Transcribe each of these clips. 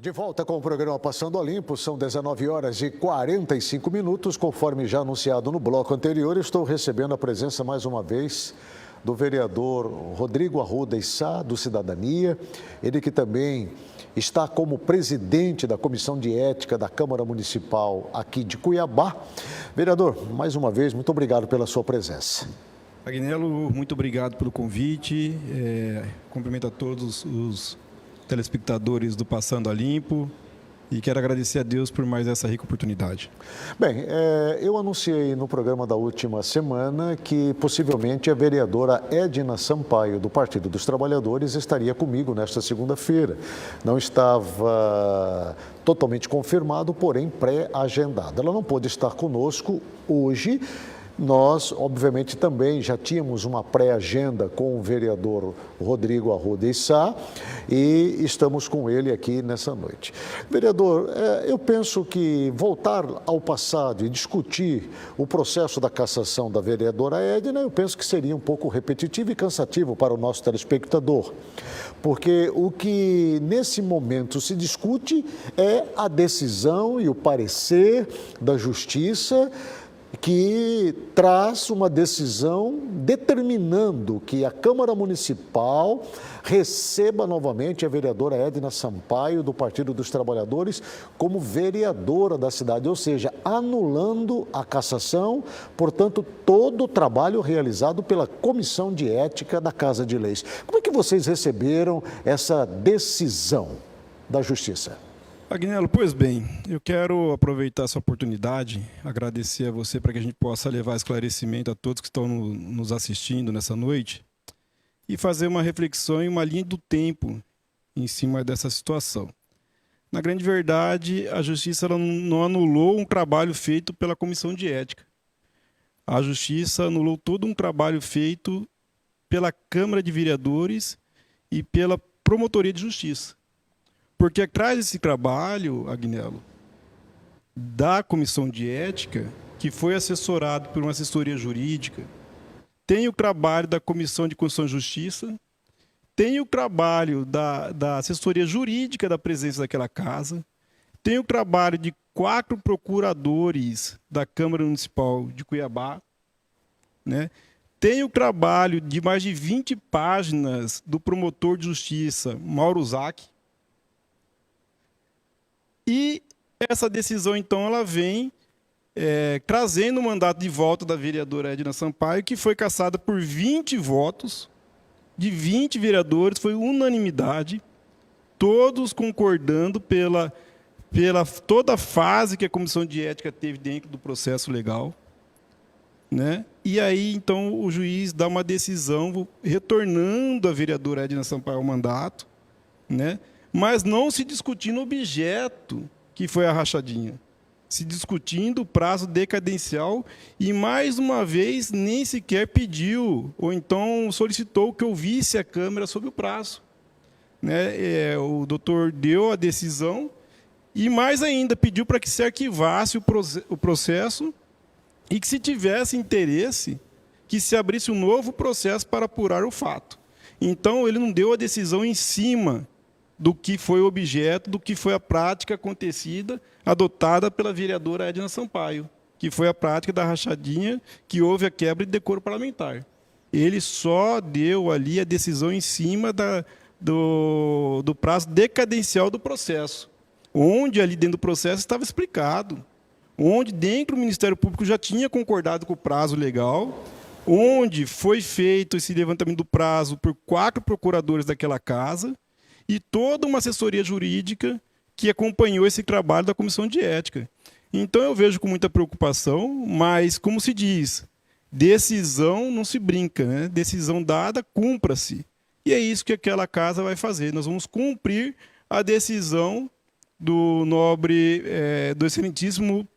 De volta com o programa Passando a Limpo, são 19 horas e 45 minutos, conforme já anunciado no bloco anterior, estou recebendo a presença mais uma vez do vereador Rodrigo Arruda Issa, do Cidadania, ele que também está como presidente da Comissão de Ética da Câmara Municipal aqui de Cuiabá. Vereador, mais uma vez, muito obrigado pela sua presença. Agnello, muito obrigado pelo convite, cumprimento a todos os telespectadores do Passando a Limpo e quero agradecer a Deus por mais essa rica oportunidade. Bem, eu anunciei no programa da última semana que possivelmente a vereadora Edna Sampaio, do Partido dos Trabalhadores, estaria comigo nesta segunda-feira. Não estava totalmente confirmado, porém pré-agendado. Ela não pôde estar conosco hoje. Nós, obviamente, também já tínhamos uma pré-agenda com o vereador Rodrigo Arruda Issa e estamos com ele aqui nessa noite. Vereador, eu penso que voltar ao passado e discutir o processo da cassação da vereadora Edna, eu penso que seria um pouco repetitivo e cansativo para o nosso telespectador, porque o que nesse momento se discute é a decisão e o parecer da Justiça, que traz uma decisão determinando que a Câmara Municipal receba novamente a vereadora Edna Sampaio, do Partido dos Trabalhadores, como vereadora da cidade, ou seja, anulando a cassação, portanto, todo o trabalho realizado pela Comissão de Ética da Casa de Leis. Como é que vocês receberam essa decisão da Justiça? Agnello, pois bem, eu quero aproveitar essa oportunidade, agradecer a você para que a gente possa levar esclarecimento a todos que estão nos assistindo nessa noite e fazer uma reflexão e uma linha do tempo em cima dessa situação. Na grande verdade, a Justiça ela não anulou um trabalho feito pela Comissão de Ética. A Justiça anulou todo um trabalho feito pela Câmara de Vereadores e pela Promotoria de Justiça. Porque atrás desse trabalho, Agnello, da Comissão de Ética, que foi assessorado por uma assessoria jurídica, tem o trabalho da Comissão de Constituição e Justiça, tem o trabalho da assessoria jurídica da presidência daquela casa, tem o trabalho de 4 procuradores da Câmara Municipal de Cuiabá, né? Tem o trabalho de mais de 20 páginas do promotor de justiça, Mauro Zac. E essa decisão, então, ela vem trazendo o mandato de volta da vereadora Edna Sampaio, que foi cassada por 20 votos, de 20 vereadores, foi unanimidade, todos concordando pela toda a fase que a Comissão de Ética teve dentro do processo legal, né? E aí, então, o juiz dá uma decisão retornando a vereadora Edna Sampaio ao mandato, né? Mas não se discutindo o objeto que foi a rachadinha, se discutindo o prazo decadencial e, mais uma vez, nem sequer pediu ou então solicitou que ouvisse a Câmara sobre o prazo, né? O doutor deu a decisão e, mais ainda, pediu para que se arquivasse o processo e que, se tivesse interesse, que se abrisse um novo processo para apurar o fato. Então, ele não deu a decisão em cima do que foi o objeto, do que foi a prática acontecida, adotada pela vereadora Edna Sampaio, que foi a prática da rachadinha, que houve a quebra de decoro parlamentar. Ele só deu ali a decisão em cima do prazo decadencial do processo, onde ali dentro do processo estava explicado, onde dentro do Ministério Público já tinha concordado com o prazo legal, onde foi feito esse levantamento do prazo por 4 procuradores daquela casa, e toda uma assessoria jurídica que acompanhou esse trabalho da Comissão de Ética. Então, eu vejo com muita preocupação, mas, como se diz, decisão não se brinca, né? Decisão dada, cumpra-se. E é isso que aquela casa vai fazer. Nós vamos cumprir a decisão do nobre, do excelentíssimo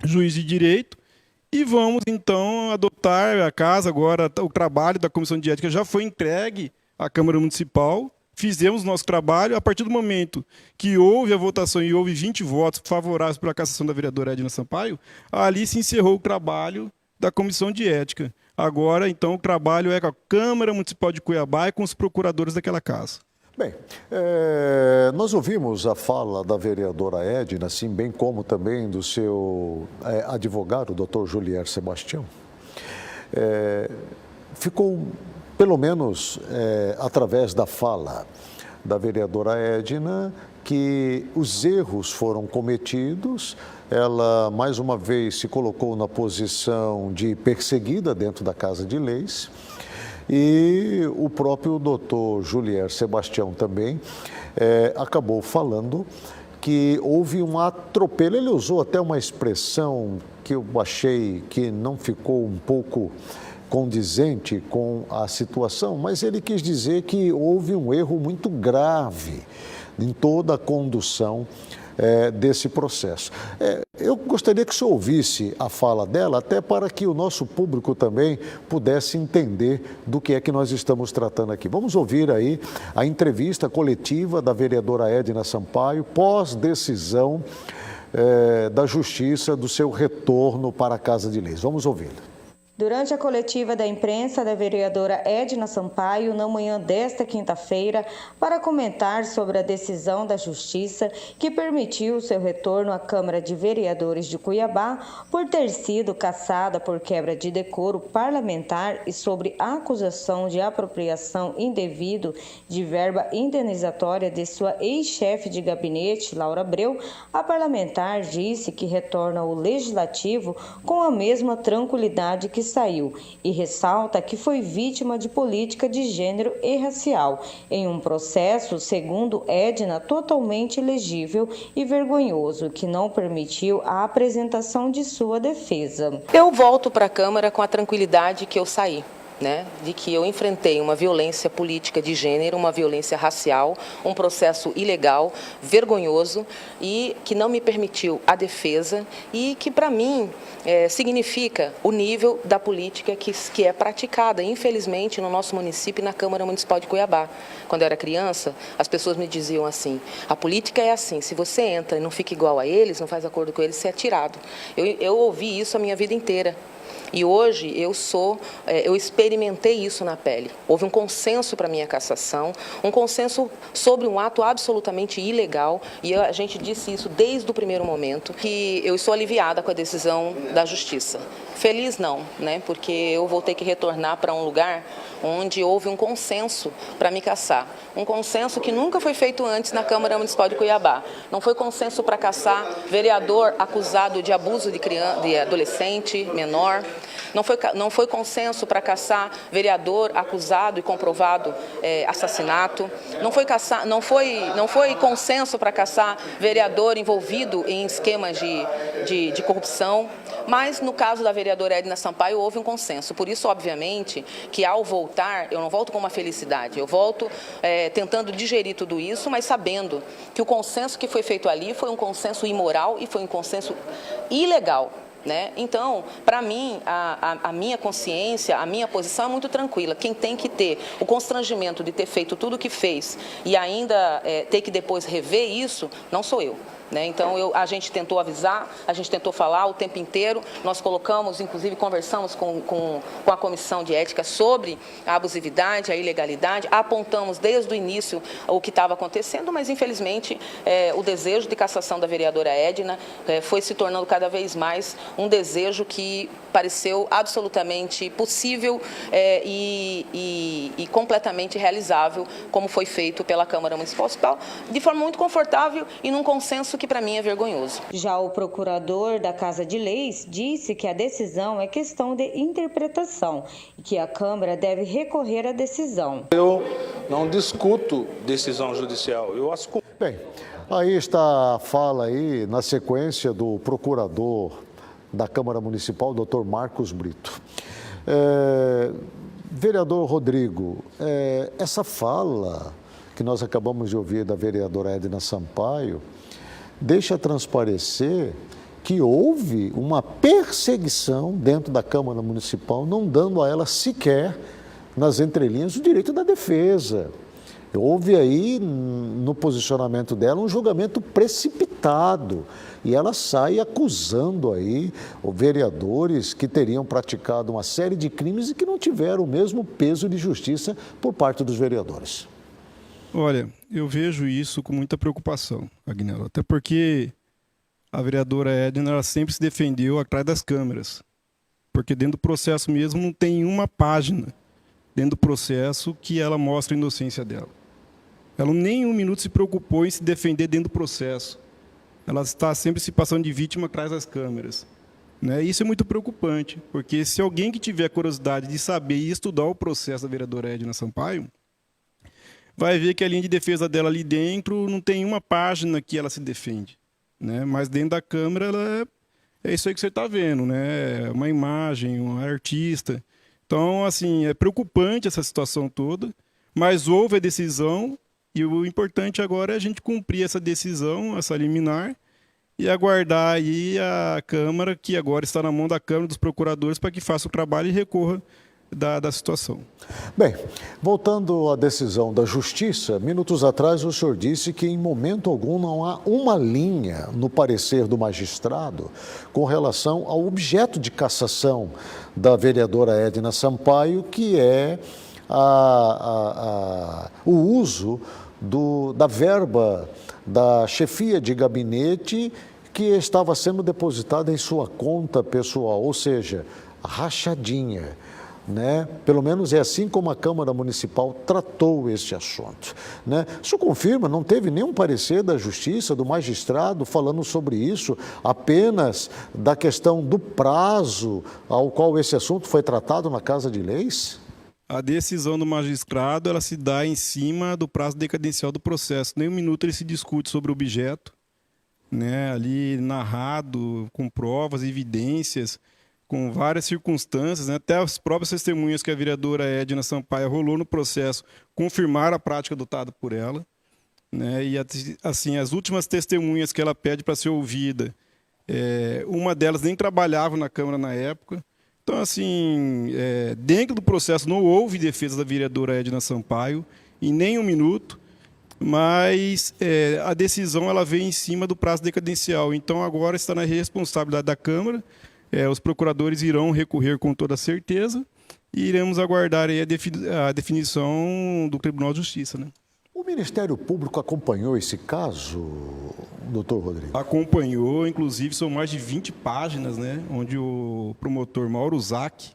juiz de direito, e vamos, então, adotar a casa. Agora, o trabalho da Comissão de Ética já foi entregue à Câmara Municipal, fizemos nosso trabalho. A partir do momento que houve a votação e houve 20 votos favoráveis pela cassação da vereadora Edna Sampaio, ali se encerrou o trabalho da Comissão de Ética. Agora, então, o trabalho é com a Câmara Municipal de Cuiabá e com os procuradores daquela casa. Bem, nós ouvimos a fala da vereadora Edna, assim, bem como também do seu advogado, o doutor Julier Sebastião. Ficou, pelo menos através da fala da vereadora Edna, que os erros foram cometidos. Ela, mais uma vez, se colocou na posição de perseguida dentro da Casa de Leis. E o próprio doutor Julier Sebastião também acabou falando que houve um atropelo. Ele usou até uma expressão que eu achei que não ficou um pouco condizente com a situação, mas ele quis dizer que houve um erro muito grave em toda a condução desse processo. Eu gostaria que o senhor ouvisse a fala dela, até para que o nosso público também pudesse entender do que é que nós estamos tratando aqui. Vamos ouvir aí a entrevista coletiva da vereadora Edna Sampaio, pós-decisão da Justiça do seu retorno para a Casa de Leis. Vamos ouvi-la. Durante a coletiva da imprensa da vereadora Edna Sampaio, na manhã desta quinta-feira, para comentar sobre a decisão da Justiça que permitiu seu retorno à Câmara de Vereadores de Cuiabá por ter sido cassada por quebra de decoro parlamentar e sobre a acusação de apropriação indevida de verba indenizatória de sua ex-chefe de gabinete, Laura Abreu, a parlamentar disse que retorna ao Legislativo com a mesma tranquilidade que saiu e ressalta que foi vítima de política de gênero e racial em um processo, segundo Edna, totalmente ilegível e vergonhoso, que não permitiu a apresentação de sua defesa. Eu volto para a Câmara com a tranquilidade que eu saí. De que eu enfrentei uma violência política de gênero, uma violência racial, um processo ilegal, vergonhoso e que não me permitiu a defesa e que, para mim, significa o nível da política que é praticada, infelizmente, no nosso município e na Câmara Municipal de Cuiabá. Quando eu era criança, as pessoas me diziam assim: a política é assim, se você entra e não fica igual a eles, não faz acordo com eles, você é tirado. Eu ouvi isso a minha vida inteira. E hoje eu experimentei isso na pele. Houve um consenso para minha cassação, um consenso sobre um ato absolutamente ilegal, e a gente disse isso desde o primeiro momento, que eu estou aliviada com a decisão da Justiça. Feliz não, porque eu vou ter que retornar para um lugar onde houve um consenso para me cassar. Um consenso que nunca foi feito antes na Câmara Municipal de Cuiabá. Não foi consenso para cassar vereador acusado de abuso de adolescente, menor. Não foi consenso para cassar vereador acusado e comprovado assassinato. Não foi consenso para cassar vereador envolvido em esquemas de corrupção. Mas, no caso da vereadora Edna Sampaio, houve um consenso. Por isso, obviamente, que ao voltar, eu não volto com uma felicidade. Eu volto tentando digerir tudo isso, mas sabendo que o consenso que foi feito ali foi um consenso imoral e foi um consenso ilegal. Então, para mim, a minha consciência, a minha posição é muito tranquila. Quem tem que ter o constrangimento de ter feito tudo o que fez e ainda ter que depois rever isso, não sou eu. Então, a gente tentou avisar, a gente tentou falar o tempo inteiro, nós colocamos, inclusive conversamos com a Comissão de Ética sobre a abusividade, a ilegalidade, apontamos desde o início o que estava acontecendo, mas infelizmente o desejo de cassação da vereadora Edna foi se tornando cada vez mais um desejo que pareceu absolutamente possível e completamente realizável, como foi feito pela Câmara Municipal, de forma muito confortável e num consenso que para mim é vergonhoso. Já o procurador da Casa de Leis disse que a decisão é questão de interpretação e que a Câmara deve recorrer à decisão. Eu não discuto decisão judicial, eu as... Bem, aí está a fala aí, na sequência, do procurador da Câmara Municipal, Dr. Marcos Brito. Vereador Rodrigo, essa fala que nós acabamos de ouvir da vereadora Edna Sampaio deixa transparecer que houve uma perseguição dentro da Câmara Municipal, não dando a ela sequer, nas entrelinhas, o direito da defesa. Houve aí, no posicionamento dela, um julgamento precipitado e ela sai acusando aí vereadores que teriam praticado uma série de crimes e que não tiveram o mesmo peso de justiça por parte dos vereadores. Olha, eu vejo isso com muita preocupação, Agnello, até porque a vereadora Edna ela sempre se defendeu atrás das câmeras, porque dentro do processo mesmo não tem uma página dentro do processo que ela mostra a inocência dela. Ela nem um minuto se preocupou em se defender dentro do processo. Ela está sempre se passando de vítima atrás das câmeras. Né? Isso é muito preocupante, porque se alguém que tiver curiosidade de saber e estudar o processo da vereadora Edna Sampaio, vai ver que a linha de defesa dela ali dentro não tem uma página que ela se defende. Né? Mas dentro da Câmara, ela é isso aí que você está vendo, né? Uma imagem, um artista. Então, assim, é preocupante essa situação toda, mas houve a decisão e o importante agora é a gente cumprir essa decisão, essa liminar, e aguardar aí a Câmara, que agora está na mão da Câmara dos Procuradores, para que faça o trabalho e recorra da situação. Bem, voltando à decisão da Justiça, minutos atrás o senhor disse que em momento algum não há uma linha no parecer do magistrado com relação ao objeto de cassação da vereadora Edna Sampaio, que é o uso da verba da chefia de gabinete que estava sendo depositada em sua conta pessoal, ou seja, rachadinha. Né? Pelo menos é assim como a Câmara Municipal tratou este assunto. Né? Isso confirma, não teve nenhum parecer da Justiça, do magistrado, falando sobre isso, apenas da questão do prazo ao qual esse assunto foi tratado na Casa de Leis? A decisão do magistrado ela se dá em cima do prazo decadencial do processo. Nem um minuto ele se discute sobre o objeto, né? Ali narrado, com provas, evidências, com várias circunstâncias, né? Até as próprias testemunhas que a vereadora Edna Sampaio rolou no processo confirmaram a prática adotada por ela. Né? E assim, as últimas testemunhas que ela pede para ser ouvida, uma delas nem trabalhava na Câmara na época. Então, assim, dentro do processo não houve defesa da vereadora Edna Sampaio, em nem um minuto, mas a decisão ela veio em cima do prazo decadencial. Então, agora está na responsabilidade da Câmara, os procuradores irão recorrer com toda certeza e iremos aguardar aí a definição do Tribunal de Justiça. Né? O Ministério Público acompanhou esse caso, doutor Rodrigo? Acompanhou, inclusive são mais de 20 páginas, né, onde o promotor Mauro Zac,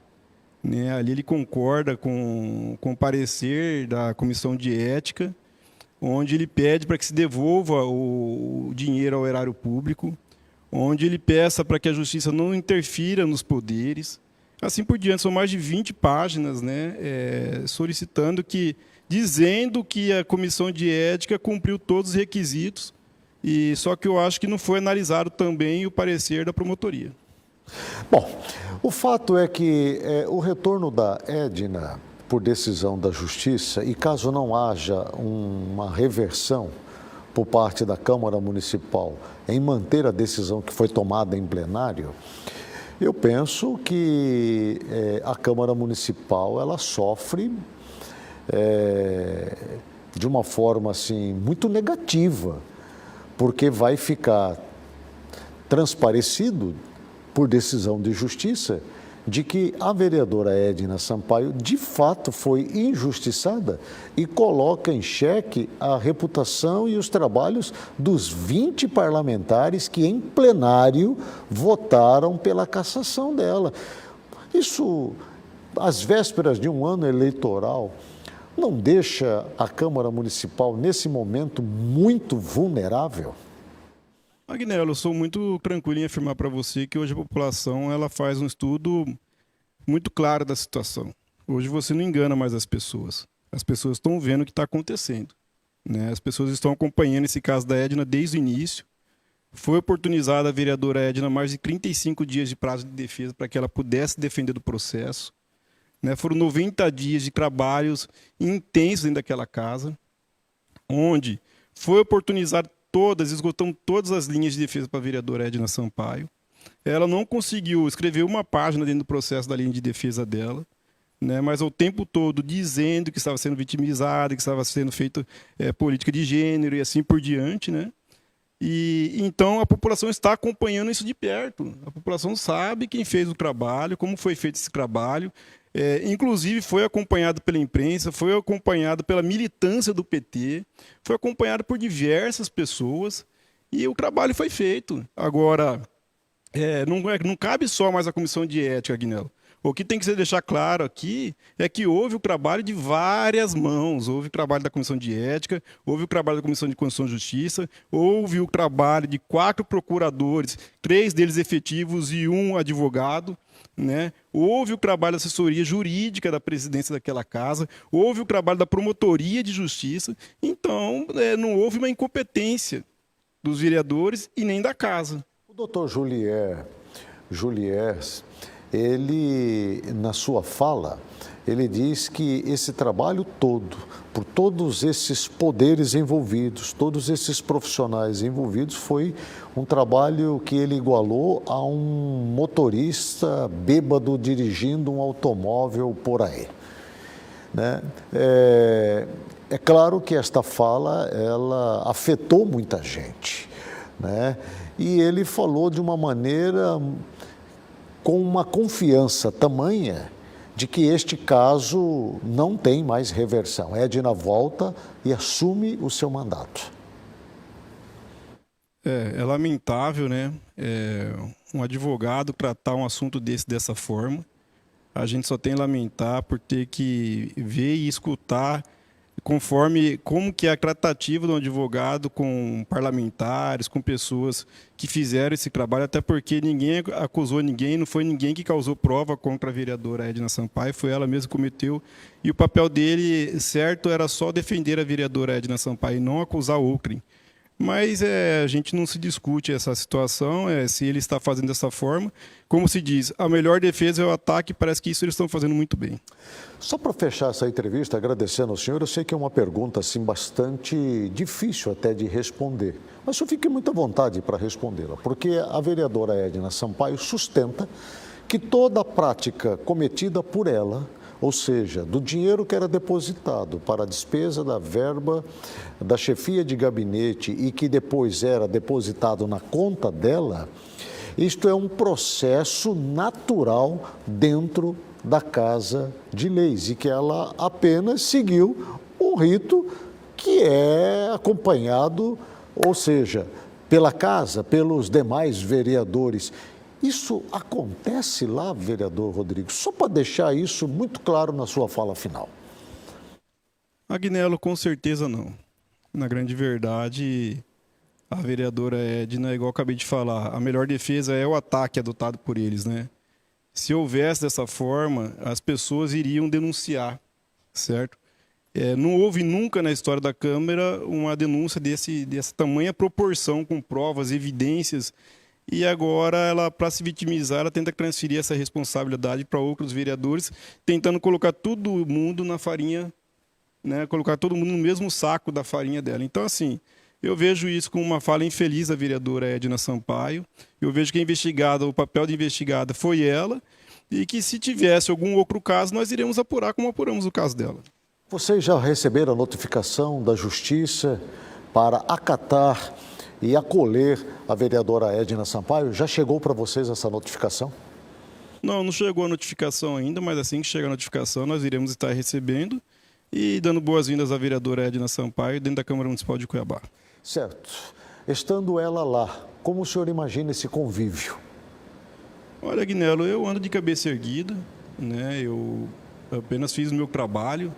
né, ali ele concorda com o parecer da Comissão de Ética, onde ele pede para que se devolva o dinheiro ao erário público, onde ele peça para que a Justiça não interfira nos poderes, assim por diante. São mais de 20 páginas, né, solicitando dizendo que a Comissão de Ética cumpriu todos os requisitos, só que eu acho que não foi analisado também o parecer da promotoria. Bom, o fato é que o retorno da Edna por decisão da Justiça, e caso não haja uma reversão por parte da Câmara Municipal em manter a decisão que foi tomada em plenário, eu penso que a Câmara Municipal ela sofre de uma forma assim, muito negativa, porque vai ficar transparecido por decisão de justiça de que a vereadora Edna Sampaio de fato foi injustiçada e coloca em xeque a reputação e os trabalhos dos 20 parlamentares que em plenário votaram pela cassação dela. Isso, às vésperas de um ano eleitoral, não deixa a Câmara Municipal, nesse momento, muito vulnerável? Agnello, eu sou muito tranquilo em afirmar para você que hoje a população ela faz um estudo muito claro da situação. Hoje você não engana mais as pessoas. As pessoas estão vendo o que está acontecendo. Né? As pessoas estão acompanhando esse caso da Edna desde o início. Foi oportunizada a vereadora Edna mais de 35 dias de prazo de defesa para que ela pudesse defender do processo. Né? Foram 90 dias de trabalhos intensos dentro daquela casa, onde foi oportunizado esgotando todas as linhas de defesa para a vereadora Edna Sampaio. Ela não conseguiu escrever uma página dentro do processo da linha de defesa dela, né, mas ao tempo todo dizendo que estava sendo vitimizada, que estava sendo feita política de gênero e assim por diante. Né? E então a população está acompanhando isso de perto. A população sabe quem fez o trabalho, como foi feito esse trabalho. Inclusive foi acompanhado pela imprensa, foi acompanhado pela militância do PT, foi acompanhado por diversas pessoas e o trabalho foi feito. Agora, não cabe só mais a comissão de ética, Aguinaldo. O que tem que ser deixar claro aqui é que houve o trabalho de várias mãos. Houve o trabalho da Comissão de Ética, houve o trabalho da Comissão de Constituição e Justiça, houve o trabalho de 4 procuradores, 3 deles efetivos e 1 advogado, né? Houve o trabalho da assessoria jurídica da presidência daquela casa, houve o trabalho da promotoria de justiça. Então, não houve uma incompetência dos vereadores e nem da casa. O doutor Julier, ele, na sua fala, ele diz que esse trabalho todo, por todos esses poderes envolvidos, todos esses profissionais envolvidos, foi um trabalho que ele igualou a um motorista bêbado dirigindo um automóvel por aí, né? É claro que esta fala, ela afetou muita gente, né? E ele falou de uma maneira com uma confiança tamanha de que este caso não tem mais reversão. Edna volta e assume o seu mandato. É lamentável, né? Um advogado tratar um assunto dessa forma. A gente só tem a lamentar por ter que ver e escutar como que é a tratativa do advogado com parlamentares, com pessoas que fizeram esse trabalho, até porque ninguém acusou ninguém, não foi ninguém que causou prova contra a vereadora Edna Sampaio, foi ela mesma que cometeu, e o papel dele, certo, era só defender a vereadora Edna Sampaio e não acusar outrem. Mas a gente não se discute essa situação, se ele está fazendo dessa forma. Como se diz, a melhor defesa é o ataque, parece que isso eles estão fazendo muito bem. Só para fechar essa entrevista, agradecendo ao senhor, eu sei que é uma pergunta assim, bastante difícil até de responder, mas o senhor fique muito à vontade para respondê-la, porque a vereadora Edna Sampaio sustenta que toda a prática cometida por ela, ou seja, do dinheiro que era depositado para a despesa da verba da chefia de gabinete e que depois era depositado na conta dela, isto é um processo natural dentro da Casa de Leis e que ela apenas seguiu um rito que é acompanhado, ou seja, pela Casa, pelos demais vereadores. Isso acontece lá, vereador Rodrigo? Só para deixar isso muito claro na sua fala final. Agnello, com certeza não. Na grande verdade, a vereadora Edna, igual eu acabei de falar, a melhor defesa é o ataque adotado por eles, né? Se houvesse dessa forma, as pessoas iriam denunciar, certo? Não houve nunca na história da Câmara uma denúncia dessa tamanha proporção, com provas, evidências. E agora, ela, para se vitimizar, ela tenta transferir essa responsabilidade para outros vereadores, tentando colocar todo mundo na farinha, né? Colocar todo mundo no mesmo saco da farinha dela. Então, assim, eu vejo isso como uma fala infeliz da vereadora Edna Sampaio. Eu vejo que o papel de investigada foi ela, e que se tivesse algum outro caso, nós iremos apurar como apuramos o caso dela. Vocês já receberam a notificação da Justiça para acatar e acolher a vereadora Edna Sampaio? Já chegou para vocês essa notificação? Não chegou a notificação ainda, mas assim que chegar a notificação, nós iremos estar recebendo e dando boas-vindas à vereadora Edna Sampaio dentro da Câmara Municipal de Cuiabá. Certo. Estando ela lá, como o senhor imagina esse convívio? Olha, Agnello, eu ando de cabeça erguida, né? Eu apenas fiz o meu trabalho,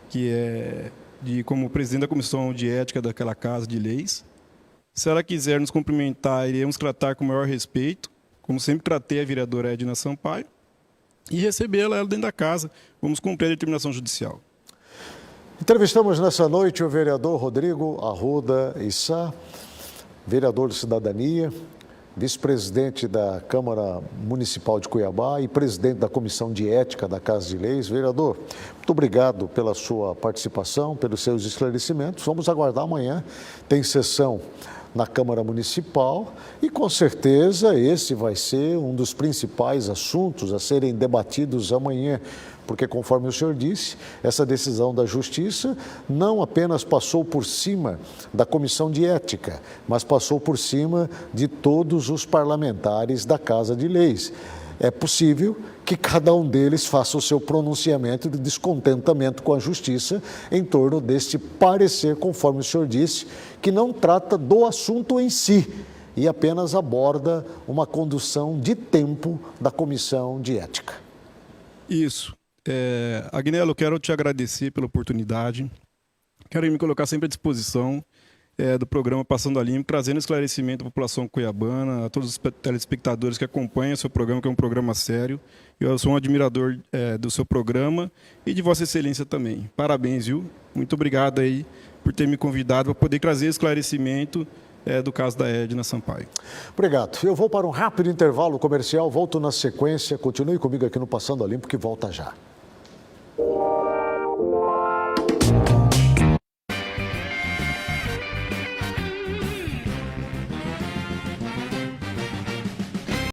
que é como presidente da Comissão de Ética daquela Casa de Leis. Se ela quiser nos cumprimentar, iremos tratar com o maior respeito, como sempre tratei a vereadora Edna Sampaio, e recebê-la dentro da casa. Vamos cumprir a determinação judicial. Entrevistamos nessa noite o vereador Rodrigo Arruda Issa, vereador de Cidadania, vice-presidente da Câmara Municipal de Cuiabá e presidente da Comissão de Ética da Casa de Leis. Vereador, muito obrigado pela sua participação, pelos seus esclarecimentos. Vamos aguardar amanhã, tem sessão na Câmara Municipal e, com certeza, esse vai ser um dos principais assuntos a serem debatidos amanhã, porque, conforme o senhor disse, essa decisão da Justiça não apenas passou por cima da Comissão de Ética, mas passou por cima de todos os parlamentares da Casa de Leis. é possível que cada um deles faça o seu pronunciamento de descontentamento com a justiça em torno deste parecer, conforme o senhor disse, que não trata do assunto em si e apenas aborda uma condução de tempo da comissão de ética. Isso. Agnello, eu quero te agradecer pela oportunidade. Quero me colocar sempre à disposição do programa Passando a Limpo, trazendo esclarecimento à população cuiabana, a todos os telespectadores que acompanham o seu programa, que é um programa sério. Eu sou um admirador do seu programa e de Vossa Excelência também. Parabéns, viu? Muito obrigado aí por ter me convidado para poder trazer esclarecimento do caso da Edna Sampaio. Obrigado. Eu vou para um rápido intervalo comercial, volto na sequência. Continue comigo aqui no Passando a Limpo, que volta já.